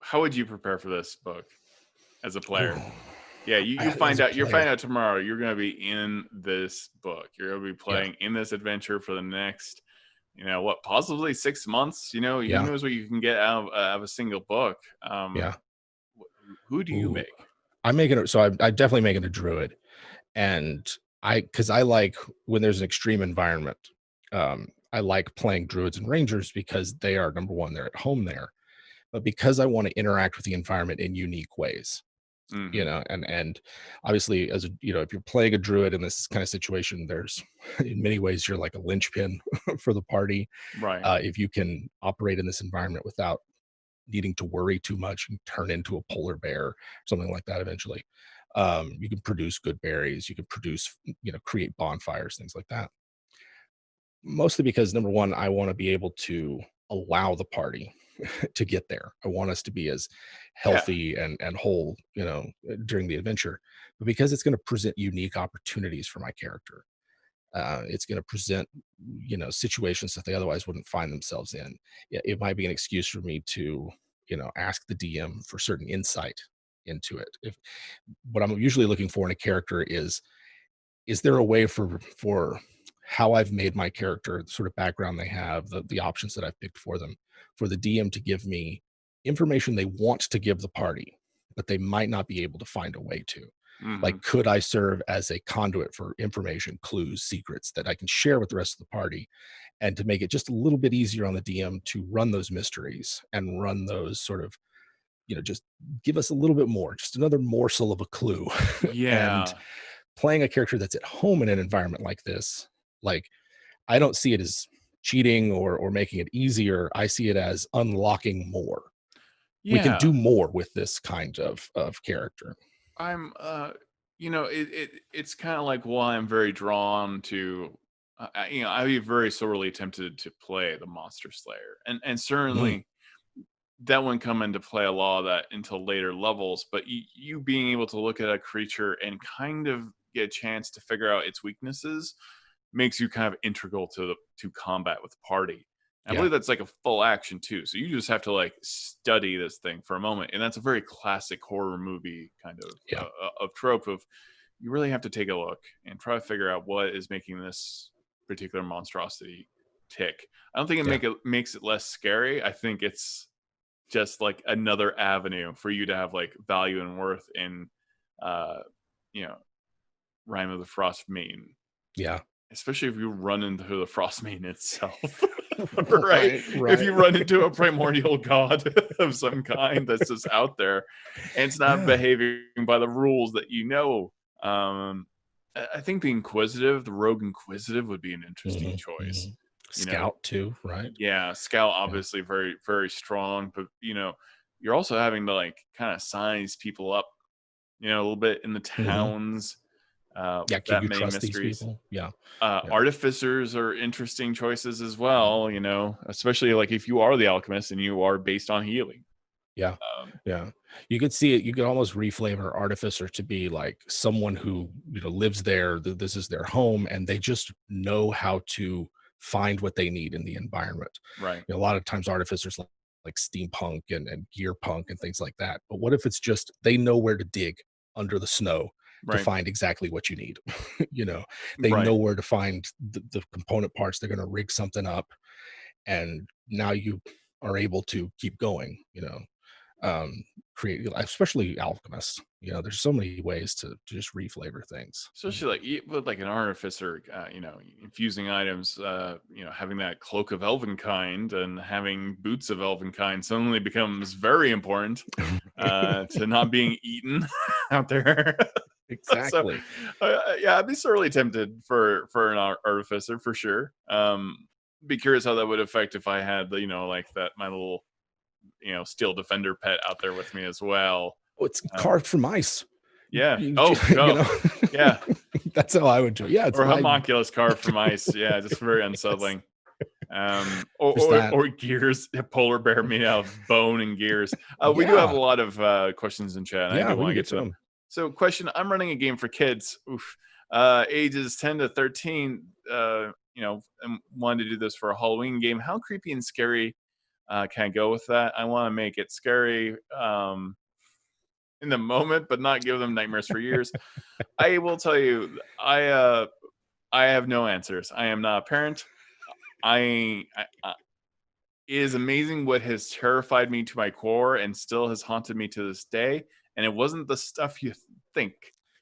how would you prepare for this book as a Ooh, player? Yeah, you as find a out. You player. find out tomorrow. You're going to be in this book. You're going to be Yeah, playing in this adventure for the next, what, possibly 6 months. Who yeah, knows what you can get out of a single book. yeah. Who do you Ooh, make? I'm making it. So I definitely making a druid, and because I like when there's an extreme environment. I like playing druids and rangers because they are number one, they're at home there, but because I want to interact with the environment in unique ways. Hmm. And obviously, as a, if you're playing a druid in this kind of situation, there's in many ways you're like a linchpin for the party. Right. If you can operate in this environment without needing to worry too much and turn into a polar bear, something like that eventually. You can produce good berries, you can produce, create bonfires, things like that. Mostly because number one, I want to be able to allow the party to get there. I want us to be as Yeah. healthy and whole, during the adventure. But because it's going to present unique opportunities for my character, it's going to present, situations that they otherwise wouldn't find themselves in. It might be an excuse for me to, ask the DM for certain insight into it. If what I'm usually looking for in a character is there a way for how I've made my character, the sort of background they have, the options that I've picked for them, for the DM to give me information they want to give the party, but they might not be able to find a way to. Hmm. Like, could I serve as a conduit for information, clues, secrets that I can share with the rest of the party, and to make it just a little bit easier on the DM to run those mysteries and run those sort of, just give us a little bit more, just another morsel of a clue. And Yeah. playing a character that's at home in an environment like this, like, I don't see it as cheating or making it easier. I see it as unlocking more. We can Yeah. do more with this kind of character. I'm it's kind of like why I'm very drawn to I'd be very sorely tempted to play the Monster Slayer. And Mm, certainly that wouldn't come into play a lot of that until later levels, but you being able to look at a creature and kind of get a chance to figure out its weaknesses makes you kind of integral to combat with the party. And I yeah, believe that's like a full action too. So you just have to like study this thing for a moment, and that's a very classic horror movie kind yeah, of trope of you really have to take a look and try to figure out what is making this particular monstrosity tick. I don't think yeah, it makes it less scary. I think it's just like another avenue for you to have like value and worth in uh you know Rime of the Frostmaiden, yeah. especially if you run into the Frostmaiden itself. Right? Right, If right. you run into a primordial god of some kind that's just out there and it's not Yeah. behaving by the rules that um I think the rogue inquisitive would be an interesting Mhm, choice. mhm. You know, Scout too, right? yeah, scout Yeah. obviously very very strong, but you're also having to like kind of size people up, a little bit in the Mhm. towns Yeah, with can that you many trust these mysteries. people? Yeah, yeah. Artificers are interesting choices as well, especially like if you are the alchemist and you are based on healing. Yeah, Um, yeah. You could see it. You could almost reflavor artificer to be like someone who lives there. This is their home, and they just know how to find what they need in the environment. right, A lot of times artificers like steampunk and gear punk and things like that. But what if it's just they know where to dig under the snow to right, find exactly what you need? you know, they right. know where to find the component parts. They're going to rig something up, and now you are able to keep going. Um, create, especially alchemists. There's so many ways to just reflavor things. Especially like with like an artificer, infusing items, having that cloak of elvenkind and having boots of elvenkind suddenly becomes very important to not being eaten out there. So, Exactly. yeah, I'd be sorely tempted for an artificer for sure. Be curious how that would affect if I had the like that my little steel defender pet out there with me as well. Oh, it's Um, carved from ice. yeah. You, Oh you no. know, Yeah. that's how I would do it. Yeah, it's Or my homunculus carved from ice. Yeah, just very yes, unsettling. Or, just or that. or gears, a polar bear made out of bone and gears. We do have a Yeah, lot of questions in chat, and I yeah, do we want can to get get to to them. them. So, question: I'm running a game for kids, ages 10 to 13. And wanted to do this for a Halloween game. How creepy and scary can't go with that. I want to make it scary in the moment, but not give them nightmares for years. I will tell you, I have no answers. I am not a parent. I it is amazing what has terrified me to my core and still has haunted me to this day. And it wasn't the stuff you think.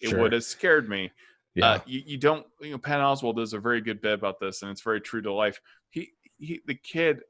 It would Sure. have scared me. Yeah. You don't, Patton Oswalt does a very good bit about this, and it's very true to life. The kid,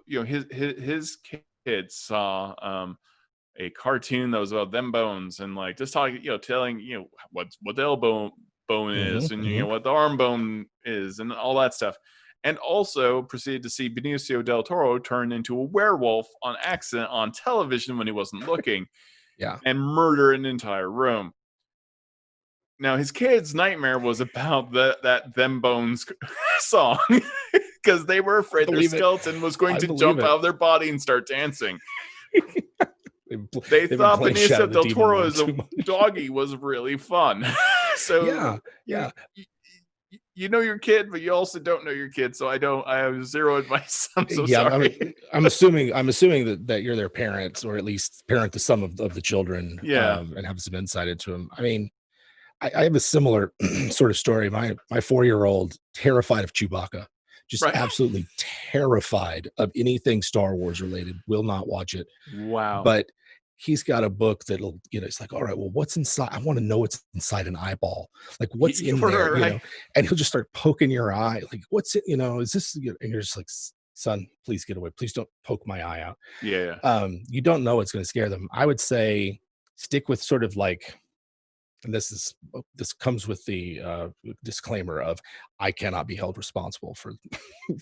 his kid saw a cartoon that was about them bones, and like just talking, telling what the elbow bone is, and what the arm bone is, and all that stuff. And also proceeded to see Benicio del Toro turn into a werewolf on accident on television when he wasn't looking. Yeah. And murder an entire room. Now his kid's nightmare was about that them bones song, because they were afraid their skeleton was going to jump out of their body and start dancing. They thought Benicio del Toro as a doggy was really fun. So yeah. You know your kid, but you also don't know your kid. So I have zero advice. I'm so sorry. I'm assuming that you're their parents, or at least parent to some of the children, and have some insight into them. I mean, I have a similar sort of story. My 4-year-old, terrified of Chewbacca, just absolutely terrified of anything Star Wars related, will not watch it. Wow. But he's got a book that'll, it's like, all right, well, what's inside? I want to know what's inside an eyeball. Like, what's in there, and he'll just start poking your eye. Like, what's it, is this, and you're just like, son, please get away. Please don't poke my eye out. Yeah. You don't know what's going to scare them. I would say stick with sort of like, and this comes with the disclaimer of, I cannot be held responsible for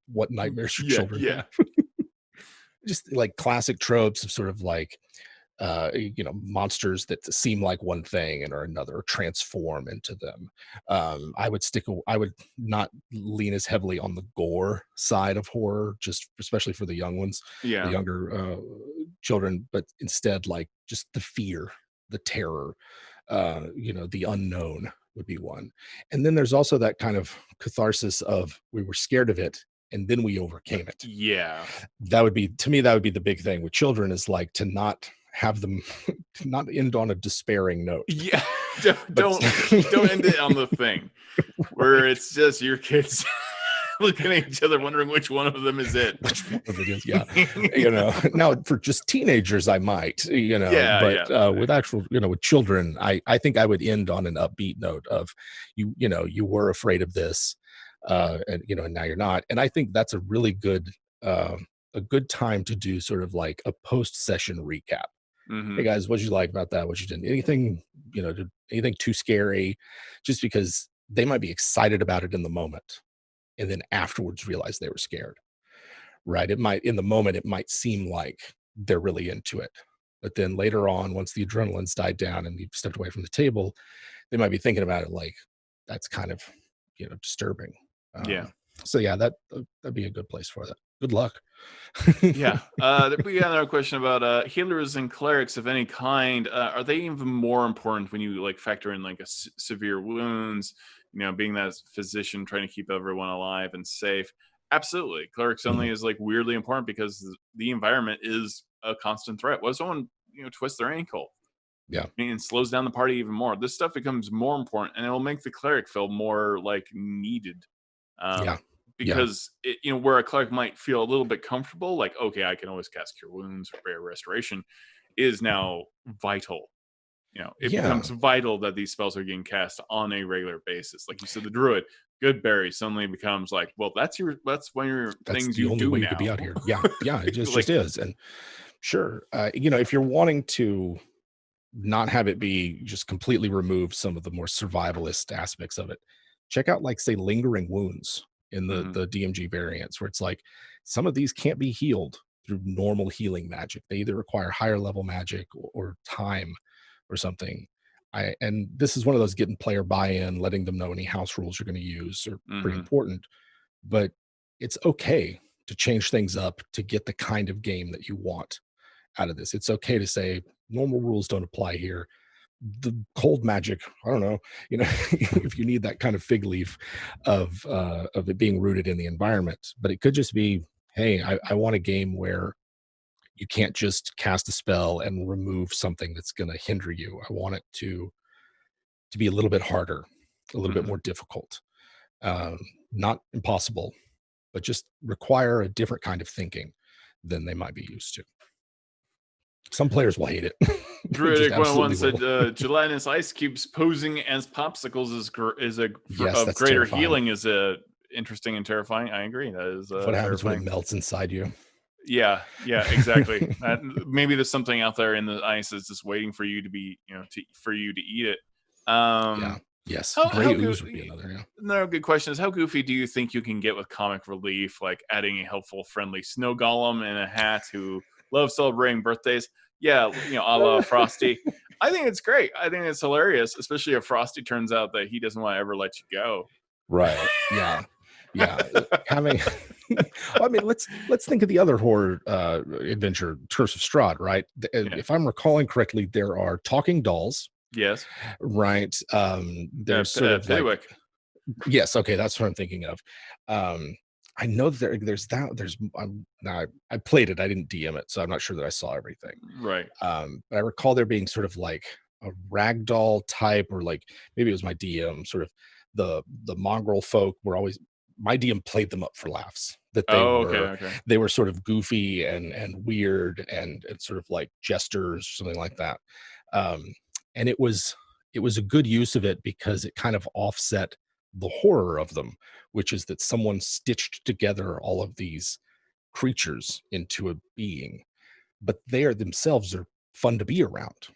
what nightmares your children have. Just like classic tropes of sort of like, monsters that seem like one thing and are another, or transform into them. I would not lean as heavily on the gore side of horror, just especially for the young ones, the younger children, but instead like just the fear, the terror, the unknown would be one. And then there's also that kind of catharsis of, we were scared of it and then we overcame it. Yeah. That would be the big thing with children, is like to not have them not end on a despairing note. Yeah. Don't end it on the thing where it's just your kids looking at each other wondering which one of them is it. Which one of it is, yeah. Now for just teenagers I might, with actual, with children, I think I would end on an upbeat note of, you were afraid of this, and now you're not. And I think that's a really good time to do sort of like a post-session recap. Mm-hmm. Hey guys, what'd you like about that? What you did? Anything, anything too scary? Just because they might be excited about it in the moment, and then afterwards realize they were scared. Right? In the moment, it might seem like they're really into it, but then later on, once the adrenaline's died down and you've stepped away from the table, they might be thinking about it like, that's kind of, disturbing. So yeah, that'd be a good place for that. Good luck. We got another question about healers and clerics of any kind. Are they even more important when you like factor in like severe wounds, being that physician trying to keep everyone alive and safe? Absolutely. Clerics only is like weirdly important because the environment is a constant threat. What if someone twists their ankle? Yeah. And slows down the party even more. This stuff becomes more important, and it will make the cleric feel more like needed. Because where a cleric might feel a little bit comfortable, like, okay, I can always cast Cure Wounds or Rare Restoration, is now vital. It becomes vital that these spells are getting cast on a regular basis. Like you said, the Druid, good berry suddenly becomes like, well, that's one of your things you do now. The only way you could be out here. Yeah, it just is. And sure, if you're wanting to not have it be just completely remove some of the more survivalist aspects of it, check out like, say, Lingering Wounds in the DMG variants, where it's like some of these can't be healed through normal healing magic. They either require higher level magic or time or something. And this is one of those getting player buy-in, letting them know any house rules you're going to use are pretty important. But it's okay to change things up to get the kind of game that you want out of this. It's okay to say normal rules don't apply here. The cold magic, I don't know, if you need that kind of fig leaf of it being rooted in the environment, but it could just be, hey, I want a game where you can't just cast a spell and remove something that's going to hinder you. I want it to be a little bit harder, a little bit Mhm. more difficult, um, not impossible, but just require a different kind of thinking than they might be used to. Some players will hate it. They just Druidic 101 absolutely said, will. "Gelatinous ice cubes posing as popsicles is Yes, of that's greater terrifying. healing is interesting and terrifying." I agree. That is What happens when it terrifying. melts inside you? Yeah, yeah, exactly. Maybe there's something out there in the ice that's just waiting for you to be, for you to eat it. Yeah. Um, Yes. how Gray good? ooze would be another. Yeah. Another good question is, how goofy do you think you can get with comic relief, like adding a helpful, friendly snow golem in a hat who loves celebrating birthdays? Yeah, a la Frosty. I think it's great. I think it's hilarious, especially if Frosty turns out that he doesn't want to ever let you go. Right. Yeah. Yeah. Having well, I mean, let's think of the other horror adventure, Curse of Strahd, right? Yeah. If I'm recalling correctly, there are talking dolls, Yes. right? There's sort of like Piddywhick. yes, okay, that's what I'm thinking of. I know there's now I played it, I didn't DM it, so I'm not sure that I saw everything. Right. But I recall there being sort of like a ragdoll type, or like maybe it was my DM, sort of the mongrel folk were always my DM played them up for laughs. That Oh, okay, okay. they were sort of goofy and weird and sort of like jesters, something like that. Um, and it was a good use of it because it kind of offset the horror of them, which is that someone stitched together all of these creatures into a being, but they are themselves are fun to be around.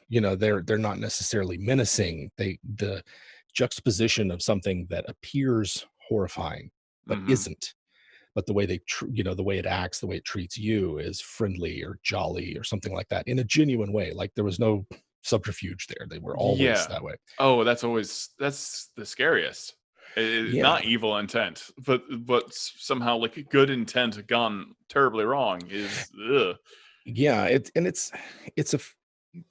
They're not necessarily menacing. The juxtaposition of something that appears horrifying but Hmm. isn't, but the way the way it acts, the way it treats you is friendly or jolly or something like that in a genuine way. Like there was no subterfuge there. They were always Yeah. that way. Oh, that's the scariest. Yeah. Not evil intent, but somehow like a good intent gone terribly wrong is ugh. Yeah, it's a f-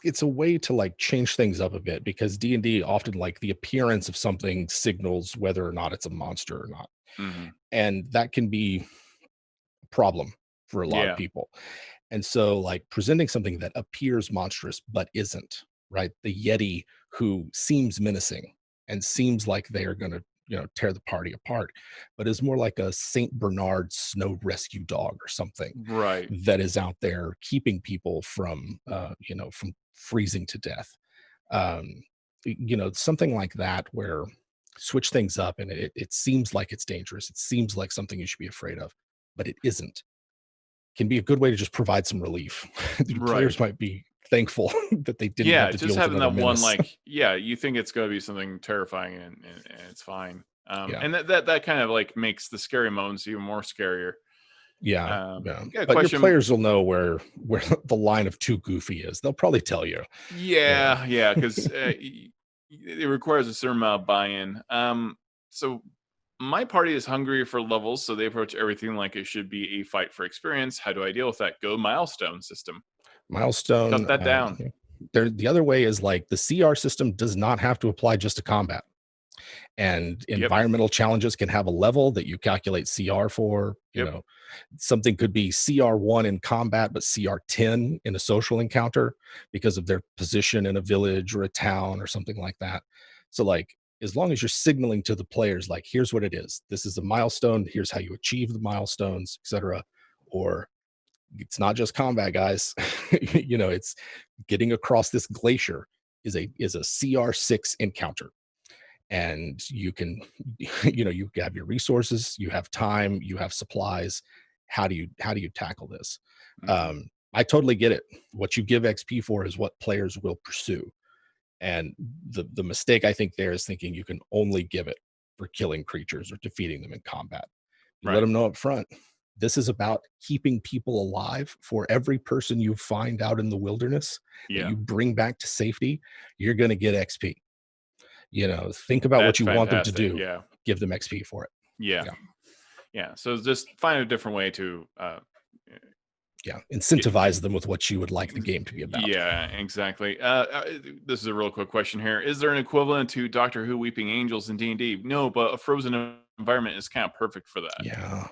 it's a way to like change things up a bit because D&D often like the appearance of something signals whether or not it's a monster or not. Mhm. And that can be a problem for a lot of Yeah. people. And so like presenting something that appears monstrous but isn't, right? The Yeti who seems menacing and seems like they are going to, tear the party apart, but is more like a Saint Bernard snow rescue dog or something Right. that is out there keeping people from freezing to death. Something like that where switch things up and it seems like it's dangerous. It seems like something you should be afraid of, but it isn't. Can be a good way to just provide some relief. The Right. players might be thankful that they didn't have Yeah, to just deal with having another that one menace. like, yeah, you think it's gonna be something terrifying and it's fine. Yeah. And that kind of like makes the scary moments even more scarier. Yeah. Yeah. Got a But your question. players will know where the line of too goofy is. They'll probably tell you. Yeah. Yeah, yeah, because it requires a certain amount of buy-in. So my party is hungry for levels, so they approach everything like it should be a fight for experience. How do I deal with that? Go milestone system. Shut Milestone. that down. The other way is like the CR system does not have to apply just to combat. And Yep, environmental challenges can have a level that you calculate CR for. yep. Something could be CR1 in combat, but CR10 in a social encounter because of their position in a village or a town or something like that. So, like, as long as you're signaling to the players, like, here's what it is. This is a milestone. Here's how you achieve the milestones, etc. Or it's not just combat, guys. It's getting across this glacier is a CR6 encounter, and you can you have your resources, you have time, you have supplies. How do you tackle this? Mhm. I totally get it. What you give XP for is what players will pursue, and the mistake I think there is thinking you can only give it for killing creatures or defeating them in combat. You let Right. them know up front, this is about keeping people alive. For every person you find out in the wilderness that Yeah, you bring back to safety, you're going to get XP. Think about what that's you want them to fantastic. do, Yeah, give them XP for it. yeah, Yeah. yeah. So just find a different way to Yeah. get. Incentivize them with what you would like the game to be about. Yeah, exactly. This is a real quick question here. Is there an equivalent to Doctor Who Weeping Angels in D&D? No, but a frozen environment is kind of perfect for that. Yeah.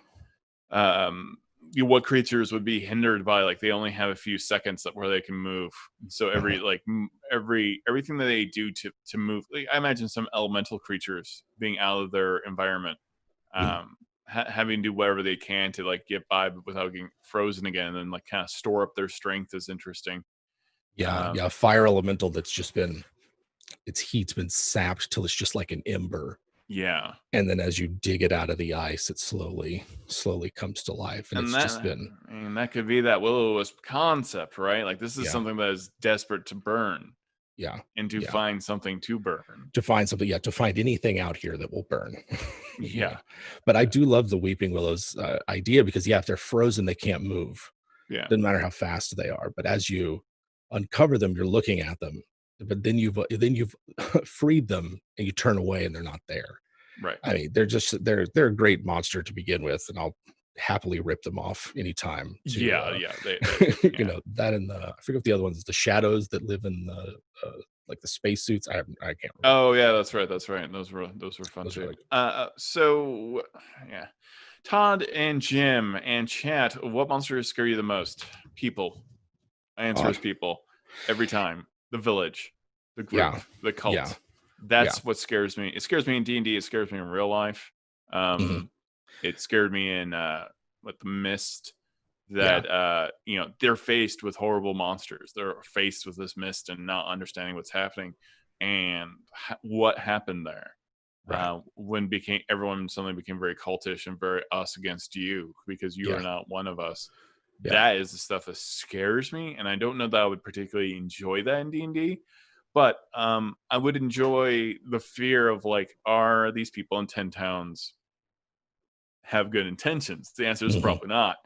Um, what creatures would be hindered by, like, they only have a few seconds where they can move. So everything that they do to move, like, I imagine some elemental creatures being out of their environment, Mhm. having to do whatever they can to, like, get by without getting frozen again, and then, like, kind of store up their strength is interesting. Yeah, um yeah, fire elemental that's just been its heat's been sapped till it's just like an ember, yeah. and then as you dig it out of the ice, it slowly comes to life, and And it's just that, been I mean, that could be that will-o-wisp concept, right? Like, this is yeah, something that is desperate to burn yeah, and to yeah. find something to burn. To find something, yeah, to find anything out here that will burn, you know? Yeah. But I do love the weeping willows, idea because, yeah, if they're frozen, they can't move. Yeah. Doesn't matter how fast they are, but as you uncover them, you're looking at them, but then you've freed them and you turn away and they're not there. Right. I mean, they're a great monster to begin with, and I'll happily rip them off anytime to, Yeah, yeah, you yeah. know, that and I forget what the other ones, the shadows that live in the, like, the spacesuits. I can't remember. Oh, yeah, that's right, that's right. Those were fun Those are too. really good. So, yeah. Todd and Jim and chat, what monsters scare you the most? People. My answer Uh, is people. Every time. The village, the group, yeah, the yeah, cult. yeah. That's what scares me. It scares me in D&D, it scares me in real life. Mhm. It scared me in with the mist, Yeah, that they're faced with horrible monsters. They're faced with this mist and not understanding what's happening, and what happened there. right. When became everyone suddenly became very cultish and very us against you because you are Yeah, not one of us. yeah. That is the stuff that scares me, and I don't know that I would particularly enjoy that in D&D. But I would enjoy the fear of, like, are these people in 10 towns have good intentions? The answer is Mhm. probably not,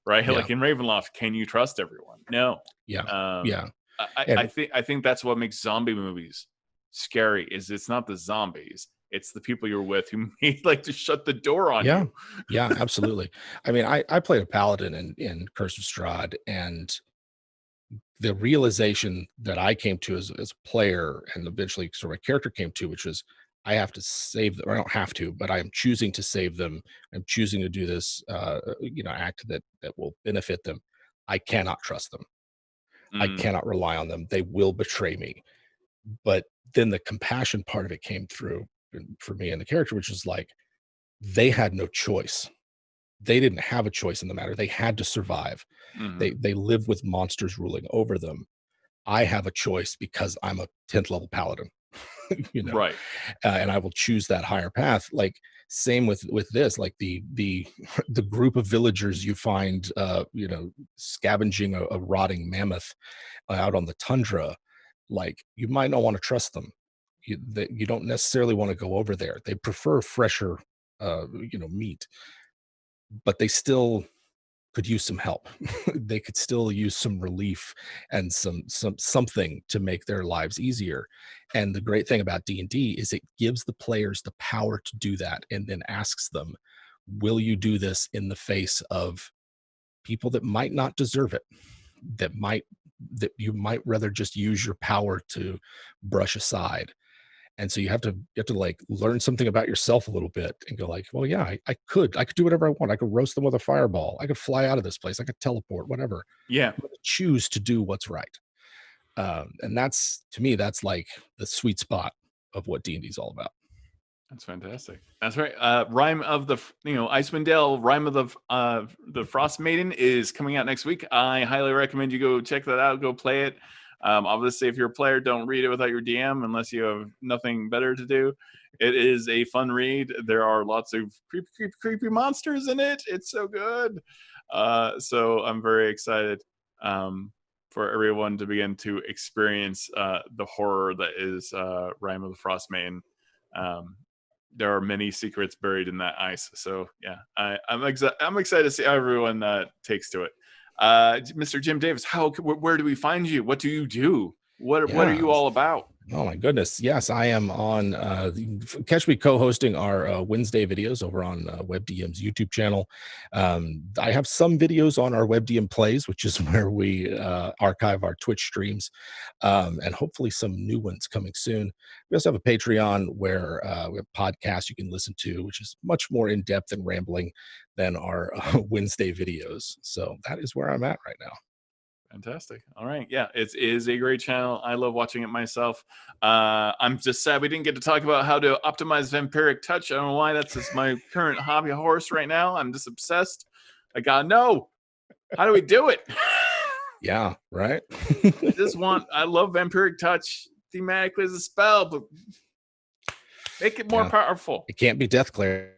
right? Yeah, Like in Ravenloft, can you trust everyone? No. yeah, Um, yeah. I And think that's what makes zombie movies scary. Is it's not the zombies, it's the people you're with who may like to shut the door on yeah, you. yeah, absolutely. I mean, I played a paladin in Curse of Strahd, and the realization that I came to as a player and eventually sort of a character came to, which was I have to save them. I don't have to, but I am choosing to save them. I'm choosing to do this, act that will benefit them. I cannot trust them. I Mm, cannot rely on them. They will betray me. But then the compassion part of it came through for me and the character, which is like they had no choice. They didn't have a choice in the matter. They had to survive. mhm. They live with monsters ruling over them. I have a choice because I'm a 10th level paladin, you know, Right. and I will choose that higher path. Like same with this, like the the group of villagers you find, scavenging a rotting mammoth out on the tundra. Like you might not want to trust them. You don't necessarily want to go over there. They prefer fresher, meat, but they still could use some help. They could still use some relief and something to make their lives easier. And the great thing about D&D is it gives the players the power to do that and then asks them, will you do this in the face of people that might not deserve it, that might that you might rather just use your power to brush aside. And so you have to like learn something about yourself a little bit and go like, well, yeah, I could do whatever I want. I could roast them with a fireball. I could fly out of this place. I could teleport, whatever. Yeah. I'm gonna choose to do what's right. And that's to me, that's like the sweet spot of what D&D is all about. That's fantastic. That's right. Rime of the Icewind Dale, Rime of the Frostmaiden is coming out next week. I highly recommend you go check that out. Go play it. Obviously, if you're a player, don't read it without your DM unless you have nothing better to do. It is a fun read. There are lots of creepy monsters in it. It's so good. So I'm very excited for everyone to begin to experience the horror that is Rime of the Frostmaiden. Um, there are many secrets buried in that ice. So yeah, I'm excited to see how everyone takes to it. Mr. Jim Davis, where do we find you? What do you do? What are Yeah. you all about? Oh my goodness. Yes, I am on catch me co-hosting our Wednesday videos over on WebDM's YouTube channel. I have some videos on our WebDM plays, which is where we archive our Twitch streams, and hopefully some new ones coming soon. We also have a Patreon where we have podcasts you can listen to, which is much more in-depth and rambling than our Wednesday videos. So that is where I'm at right now. Fantastic. All right. Yeah, it is a great channel. I love watching it myself. I'm just sad we didn't get to talk about how to optimize vampiric touch. I don't know why. That's just my current hobby horse right now. I'm just obsessed. I gotta know. How do we do it? Yeah, right. I love vampiric touch thematically as a spell, but make it more powerful. It can't be Death Cleric.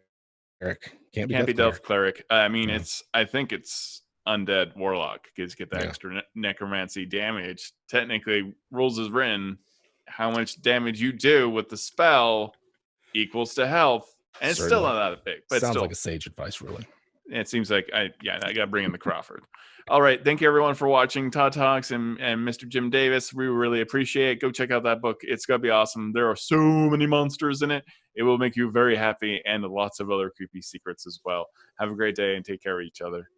Can't be Death Cleric. I mean, I think it's undead warlock. Kids get that extra necromancy damage. Technically, rules is written. How much damage you do with the spell equals to health, and it's still not that big. But sounds still, like a sage advice ruling. It seems like I got to bring in the Crawford. All right, thank you everyone for watching Todd Talks and Mr. Jim Davis. We really appreciate it. Go check out that book. It's gonna be awesome. There are so many monsters in it. It will make you very happy, and lots of other creepy secrets as well. Have a great day and take care of each other.